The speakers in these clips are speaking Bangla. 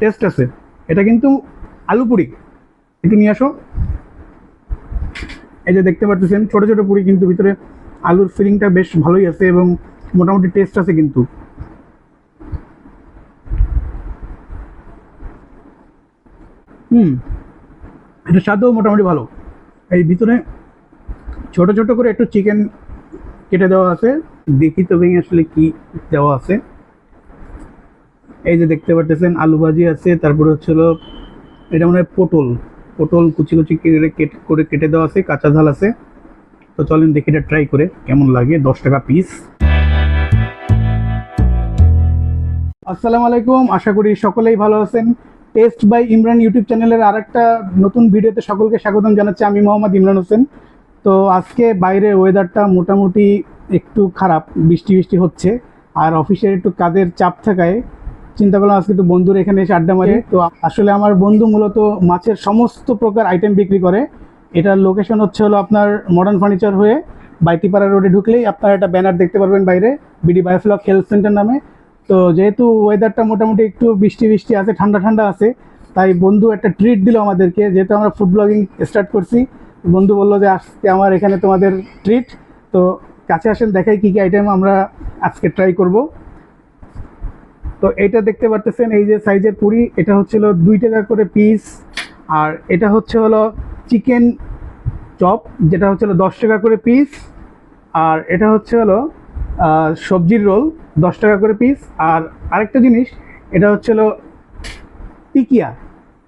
টেস্ট আছে। এটা কিন্তু আলু পুরি, একটু নিয়ে আসো। এই যে দেখতে পাচ্ছেন ছোট ছোট পুরি, কিন্তু ভিতরে আলুর ফিলিংটা বেশ ভালোই আছে এবং মোটামুটি টেস্ট আছে কিন্তু। এটা স্বাদও মোটামুটি ভালো। এই ভিতরে ছোট ছোট করে একটু চিকেন কেটে দেওয়া আছে, দেখি তো ভেঙে আসলে কি দেওয়া আছে। এই যে দেখতে পাচ্ছেন আলু ভাজি আছে, তারপরে হচ্ছিল এটা মনে হয় পটল, পটল কুচি কুচি করে কেটে দেওয়া আছে, কাঁচা ঝাল আছে। তো চলেন দেখি এটা ট্রাই করে কেমন লাগে। 10 টাকা পিস। আসসালামু আলাইকুম, আশা করি সকলেই ভালো আছেন। টেস্ট বাই ইমরান ইউটিউব চ্যানেলের আরেকটা নতুন ভিডিওতে সকলকে স্বাগতম জানাচ্ছি। আমি মোহাম্মদ ইমরান হোসেন। তো আজকে বাইরে ওয়েদারটা মোটামুটি একটু খারাপ, বৃষ্টি বৃষ্টি হচ্ছে, আর অফিসের একটু কাজের চাপ থাকায় চিন্তা করলাম আজকে একটু বন্ধুর এখানে এসে আড্ডা মারি। তো আসলে আমার বন্ধু মূলত মাছের সমস্ত প্রকার আইটেম বিক্রি করে। এটার লোকেশন হচ্ছে হলো আপনার মডার্ন ফার্নিচার হয়ে বাইতিপাড়া রোডে ঢুকলেই আপনারা একটা ব্যানার দেখতে পারবেন বাইরে, বিডি বায়োফ্লক হেলথ সেন্টার নামে। তো যেহেতু ওয়েদারটা মোটামুটি একটু বৃষ্টি বৃষ্টি আছে, ঠান্ডা ঠান্ডা আছে, তাই বন্ধু একটা ট্রিট দিল আমাদেরকে। যেহেতু আমরা ফুড ব্লগিং স্টার্ট করছি, বন্ধু বললো যে আজকে আমার এখানে তোমাদের ট্রিট। তো কাছে আসেন, দেখাই কী কী আইটেম আমরা আজকে ট্রাই করব। তো এটা দেখতে পারতেছেন, এই যে সাইজের পুরি, এটা হচ্ছিল 2 টাকা করে পিস। আর এটা হচ্ছে হলো চিকেন চপ, যেটা হচ্ছিল 10 টাকা করে পিস। আর এটা হচ্ছে হলো সবজির রোল, 10 টাকা করে পিস। আর আরেকটা জিনিস, এটা হচ্ছে হলো টিকিয়া,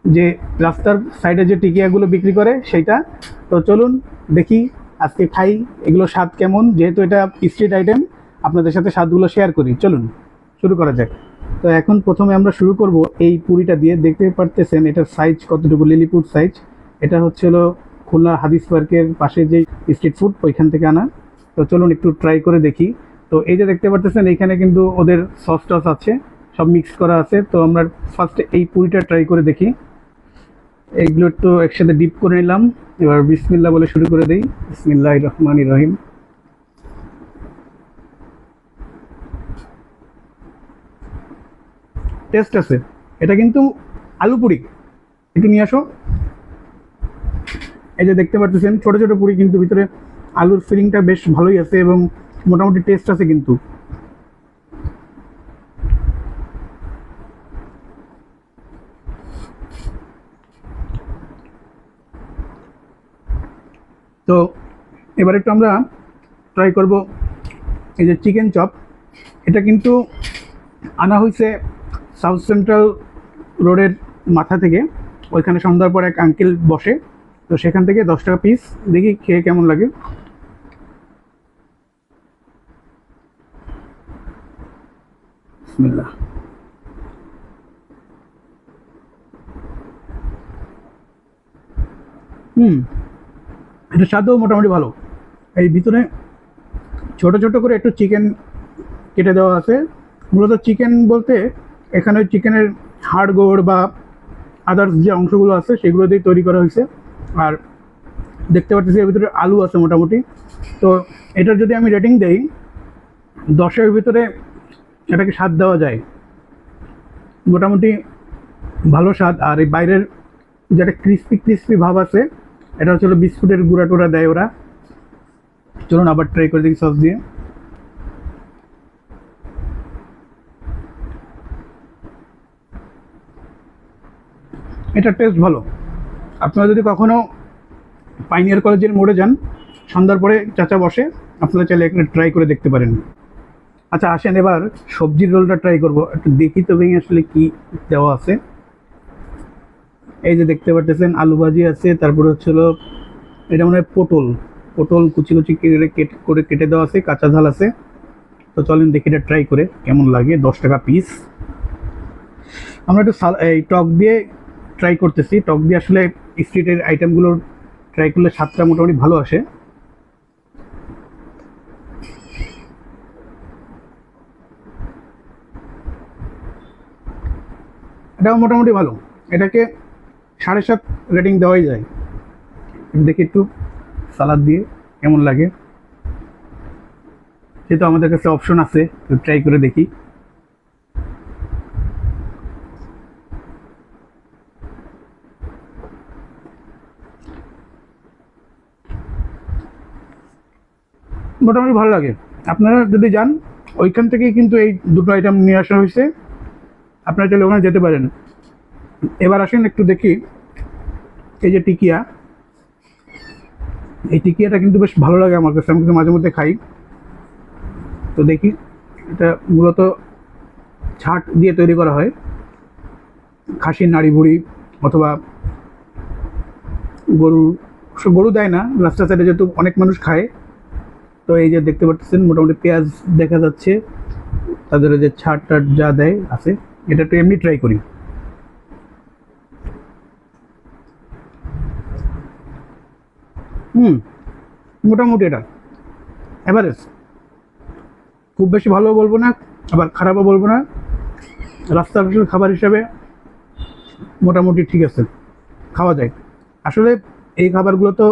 যে রাস্তার সাইডে যে টিকিয়াগুলো বিক্রি করে সেইটা। তো চলুন দেখি আজকে খাই এগুলো স্বাদ কেমন। যেহেতু এটা স্ট্রিট আইটেম, আপনাদের সাথে স্বাদগুলো শেয়ার করি। চলুন শুরু করা যাক। তো এখন প্রথমে আমরা শুরু করব এই পুরিটা দিয়ে। দেখতে পারতেছেন এটার সাইজ কতটুকু, লিলিপুর সাইজ। এটা হচ্ছে হলো খুলনা হাদিস পার্কের পাশে যে স্ট্রিট ফুড, ওইখান থেকে আনা। তো চলুন একটু ট্রাই করে দেখি। তো এই যে দেখতে পারতেছেন এইখানে কিন্তু ওদের সস টস আছে, সব মিক্স করা আছে। তো আমরা ফার্স্টে এই পুরিটা ট্রাই করে দেখি। এগুলো একটু একসাথে ডিপ করে নিলাম। এবার বিসমিল্লাহ বলে শুরু করে দেই। বিসমিল্লাহির রহমানির রহিম। টেস্ট আছে। এটা কিন্তু আলু পুরি, একটু নিয়ে আসো। এই যে দেখতে পাচ্ছেন ছোট ছোট পুরি, কিন্তু ভিতরে আলুর ফিলিংটা বেশ ভালোই আছে এবং মোটামুটি টেস্ট আছে কিন্তু। তো এবার একটু আমরা ট্রাই করব এই যে চিকেন চপ। এটা কিন্তু আনা হয়েছে সাউথ সেন্ট্রাল রোডের মাথা থেকে। ওইখানে সন্ধ্যার পর এক আঙ্কেল বসে, তো সেখান থেকে 10 টাকা পিস। দেখি খেয়ে কেমন লাগে। বিসমিল্লাহ। এটা স্বাদও মোটামুটি ভালো। এই ভিতরে ছোট ছোট করে একটু চিকেন কেটে দেওয়া আছে। মূলত চিকেন বলতে এখানে চিকেনের হাড় গোড় বা আদার্স যে অংশগুলো আছে সেগুলো দিয়ে তৈরি করা হয়েছে। আর দেখতে পাচ্ছি এর ভিতরে আলু আছে মোটামুটি। তো এটার যদি আমি রেটিং দেই 10-এর ভিতরে এটাকে 7 দেওয়া যায়। মোটামুটি ভালো স্বাদ। আর এই বাইরের যেটা ক্রিস্পি ক্রিস্পি ভাব আছে, এটা হচ্ছে বিস্কুটের গুঁড়া টুড়া দেয় ওরা। চলুন আবার ট্রাই করে দেখি সস দিয়ে। এটা টেস্ট ভালো। আপনারা যদি কখনো পাইনিয়ার কলেজের মোড়ে যান, সন্ধ্যার পরে চাচা বসে, আপনারা চাইলে এখানে ট্রাই করে দেখতে পারেন। আচ্ছা আসেন এবার সবজির রোলটা ট্রাই করব। একটু দেখি তো ভেঙে আসলে কি দেওয়া আছে। এই যে দেখতে পাচ্ছেন আলু ভাজি আছে, তারপরে হচ্ছিল এটা মনে হয় পটল, পটল কুচি কুচি করে কেটে দেওয়া আছে, কাঁচা ঝাল আছে। তো চলেন দেখি এটা ট্রাই করে কেমন লাগে। 10 টাকা পিস। আমরা একটু এই টক দিয়ে ট্রাই করতেছি। টক দিয়ে আসলে স্ট্রিটের আইটেমগুলো ট্রাই করলে স্বাদটা মোটামুটি ভালো আসে। এটাও মোটামুটি ভালো। এটাকে 7.5 রেটিং দেওয়াই যায়। দেখি একটু সালাদ দিয়ে কেমন লাগে। যেহেতু আমাদের কাছে অপশন আছে, ট্রাই করে দেখি। মোটামুটি ভালো লাগে। আপনারা যদি যান ওইখান থেকেই কিন্তু এই দুটো আইটেম নিয়ে আসা হয়েছে, আপনারা চাইলে ওখানে যেতে পারেন। এবার আসেন একটু দেখি এই যে টিকিয়া, এই টিকিয়াটা কিন্তু বেশ ভালো লাগে আমার কাছে, আমি কিন্তু মাঝে মধ্যে খাই। তো দেখি, এটা মূলত ছাট দিয়ে তৈরি করা হয়, খাসির নাড়ি ভুড়ি অথবা গরু দেয় না, রাস্তা সাইডে যেহেতু অনেক মানুষ খায়। তো এই যে দেখতে পাচ্ছেন মোটামুটি পেঁয়াজ দেখা যাচ্ছে, তাদের যে ছাট টাট যা দেয় আছে। এটা একটু এমনি ট্রাই করি। মোটামুটি এটা এভারেজ, খুব বেশি ভালো বলবো না, আবার খারাপও বলবো না। রাস্তার খাবার হিসাবে মোটামুটি ঠিক আছে, খাওয়া যায়। আসলে এই খাবারগুলো তো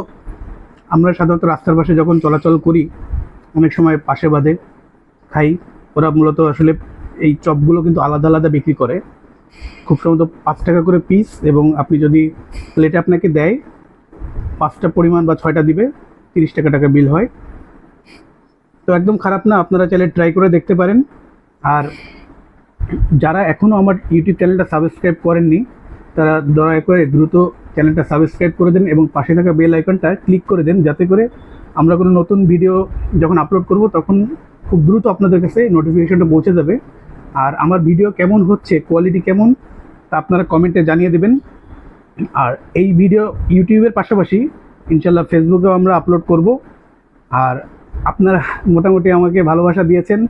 আমরা সাধারণত রাস্তার পাশে যখন চলাচল করি অনেক সময় পাশে বাদে খাই। ওরা মূলত আসলে এই চপগুলো কিন্তু আলাদা আলাদা বিক্রি করে, খুব সম্ভবত 5 টাকা করে পিস, এবং আপনি যদি প্লেটে আপনাকে দেয় 5টা পরিমাণ বা 6টা দিবে, 30 টাকা বিল হয়। তো একদম খারাপ না, আপনারা চাইলে ট্রাই করে দেখতে পারেন। আর যারা এখনও আমার ইউটিউব চ্যানেলটা সাবস্ক্রাইব করেননি তারা দয়া করে দ্রুত চ্যানেলটা সাবস্ক্রাইব করে দেন এবং পাশে থাকা বেল আইকনটা ক্লিক করে দেন, যাতে করে আমরা কোনো নতুন ভিডিও যখন আপলোড করব তখন খুব দ্রুত আপনাদের কাছে নোটিফিকেশনটা পৌঁছে যাবে। আর আমার ভিডিও কেমন হচ্ছে, কোয়ালিটি কেমন, তা আপনারা কমেন্টে জানিয়ে দেবেন। আর এই ভিডিও ইউটিউবের পাশাপাশি ইনশাল্লাহ ফেসবুকেও আমরা আপলোড করব। আর আপনারা মোটামুটি আমাকে ভালোবাসা দিয়েছেন,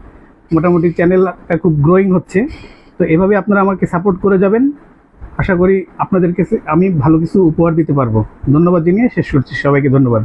মোটামুটি চ্যানেলটা খুব গ্রোয়িং হচ্ছে। তো এভাবে আপনারা আমাকে সাপোর্ট করে যাবেন, আশা করি আপনাদের কাছে আমি ভালো কিছু উপহার দিতে পারবো। ধন্যবাদ জানিয়ে শেষ করছি, সবাইকে ধন্যবাদ।